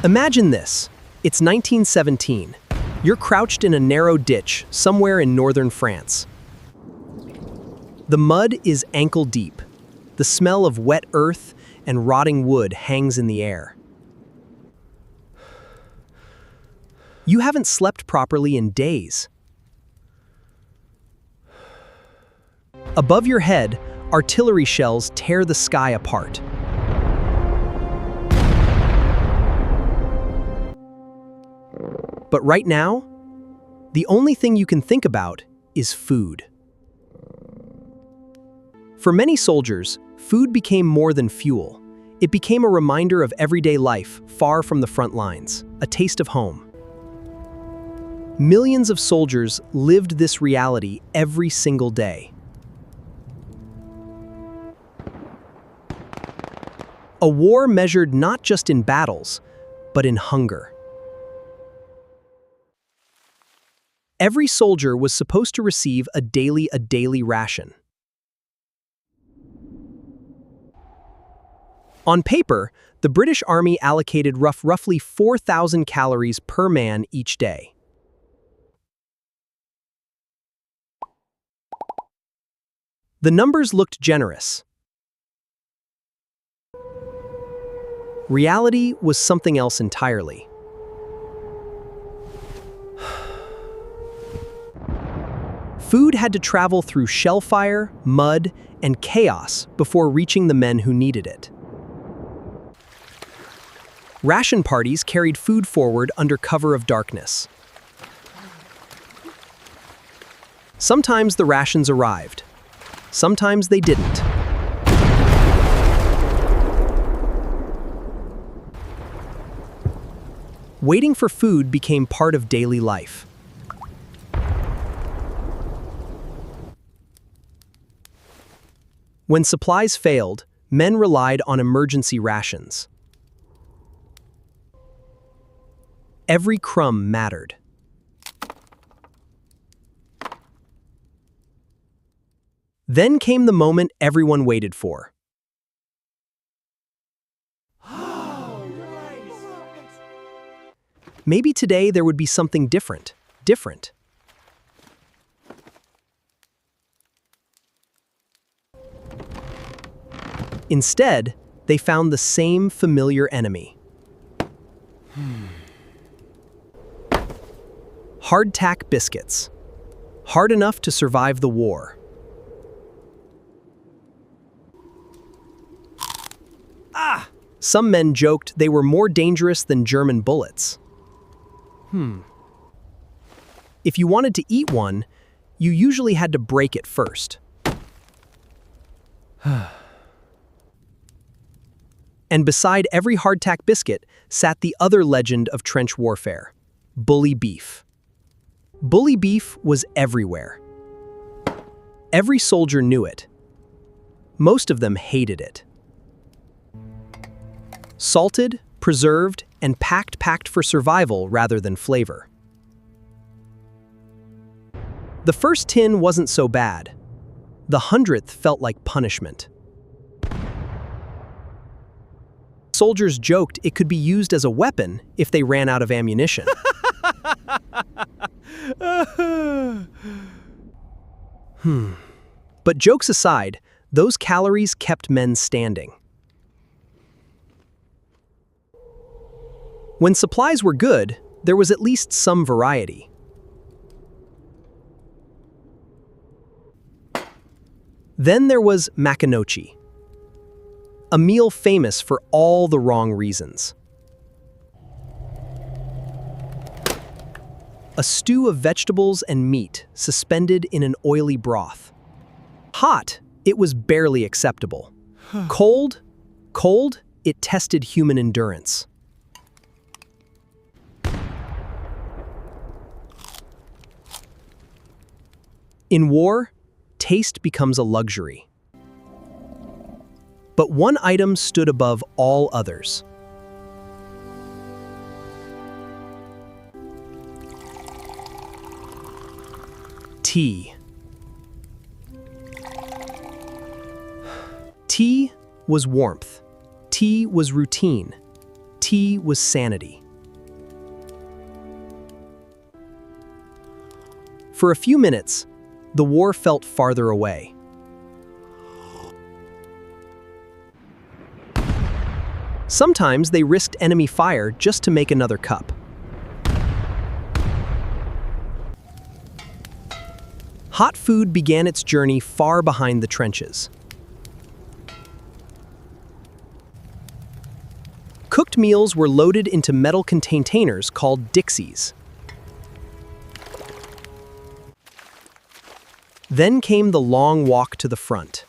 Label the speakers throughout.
Speaker 1: Imagine this. It's 1917. You're crouched in a narrow ditch somewhere in northern France. The mud is ankle deep. The smell of wet earth and rotting wood hangs in the air. You haven't slept properly in days. Above your head, artillery shells tear the sky apart. But right now, the only thing you can think about is food. For many soldiers, food became more than fuel. It became a reminder of everyday life far from the front lines, a taste of home. Millions of soldiers lived this reality every single day. A war measured not just in battles, but in hunger. Every soldier was supposed to receive a daily ration. On paper, the British Army allocated roughly 4,000 calories per man each day. The numbers looked generous. Reality was something else entirely. Food had to travel through shellfire, mud, and chaos before reaching the men who needed it. Ration parties carried food forward under cover of darkness. Sometimes the rations arrived. Sometimes they didn't. Waiting for food became part of daily life. When supplies failed, men relied on emergency rations. Every crumb mattered. Then came the moment everyone waited for. Maybe today there would be something different. Instead, they found the same familiar enemy. Hardtack biscuits. Hard enough to survive the war. Some men joked they were more dangerous than German bullets. If you wanted to eat one, you usually had to break it first. And beside every hardtack biscuit sat the other legend of trench warfare, bully beef. Bully beef was everywhere. Every soldier knew it. Most of them hated it. Salted, preserved, and packed for survival rather than flavor. The first tin wasn't so bad. The 100th felt like punishment. Soldiers joked it could be used as a weapon if they ran out of ammunition. But jokes aside, those calories kept men standing. When supplies were good, there was at least some variety. Then there was makanochi, a meal famous for all the wrong reasons. A stew of vegetables and meat suspended in an oily broth. Hot, it was barely acceptable. Cold, it tested human endurance. In war, taste becomes a luxury. But one item stood above all others. Tea. Tea was warmth. Tea was routine. Tea was sanity. For a few minutes, the war felt farther away. Sometimes they risked enemy fire just to make another cup. Hot food began its journey far behind the trenches. Cooked meals were loaded into metal containers called dixies. Then came the long walk to the front.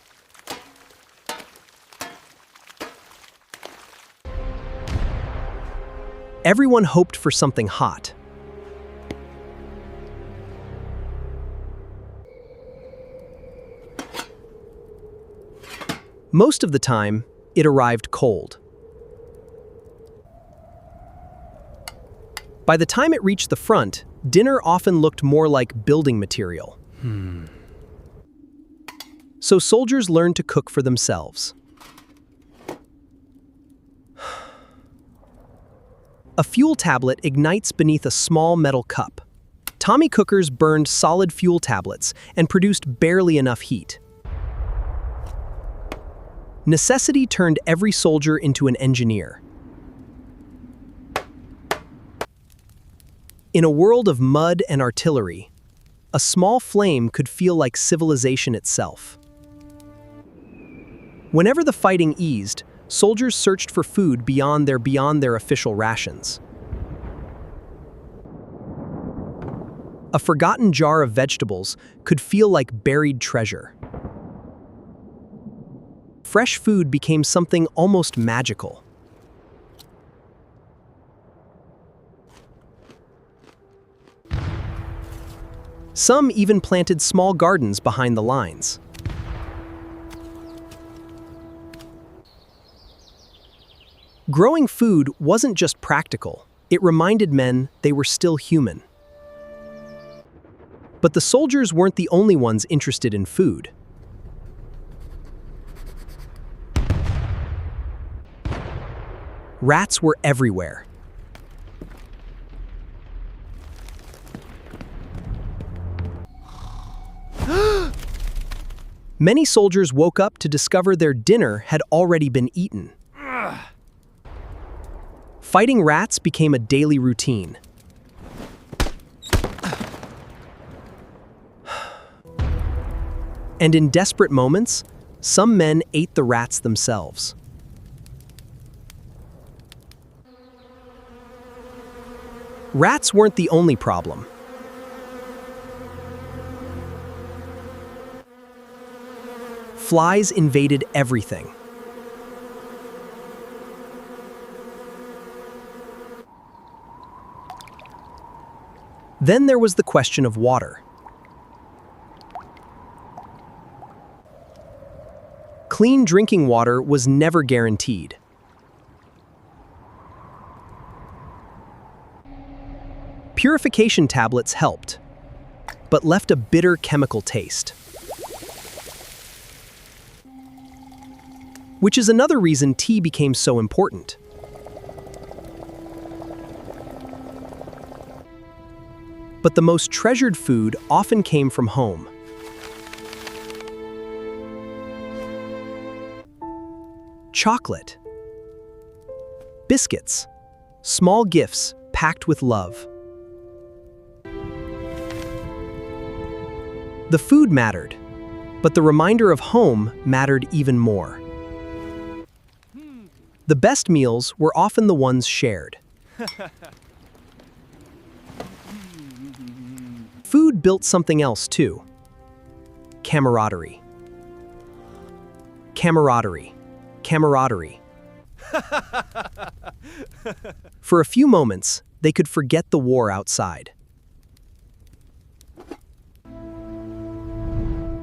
Speaker 1: Everyone hoped for something hot. Most of the time, it arrived cold. By the time it reached the front, dinner often looked more like building material. So soldiers learned to cook for themselves. A fuel tablet ignites beneath a small metal cup. Tommy cookers burned solid fuel tablets and produced barely enough heat. Necessity turned every soldier into an engineer. In a world of mud and artillery, a small flame could feel like civilization itself. Whenever the fighting eased, soldiers searched for food beyond their official rations. A forgotten jar of vegetables could feel like buried treasure. Fresh food became something almost magical. Some even planted small gardens behind the lines. Growing food wasn't just practical, it reminded men they were still human. But the soldiers weren't the only ones interested in food. Rats were everywhere. Many soldiers woke up to discover their dinner had already been eaten. Fighting rats became a daily routine. And in desperate moments, some men ate the rats themselves. Rats weren't the only problem. Flies invaded everything. Then there was the question of water. Clean drinking water was never guaranteed. Purification tablets helped, but left a bitter chemical taste. Which is another reason tea became so important. But the most treasured food often came from home. Chocolate. Biscuits. Small gifts packed with love. The food mattered, but the reminder of home mattered even more. The best meals were often the ones shared. Food built something else too. Camaraderie. Camaraderie. Camaraderie. For a few moments, they could forget the war outside.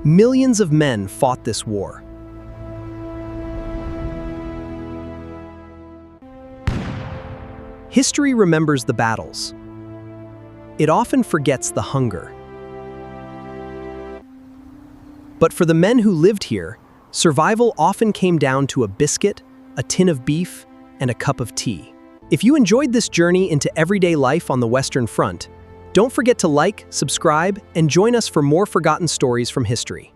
Speaker 1: Millions of men fought this war. History remembers the battles. It often forgets the hunger. But for the men who lived here, survival often came down to a biscuit, a tin of beef, and a cup of tea. If you enjoyed this journey into everyday life on the Western Front, don't forget to like, subscribe, and join us for more forgotten stories from history.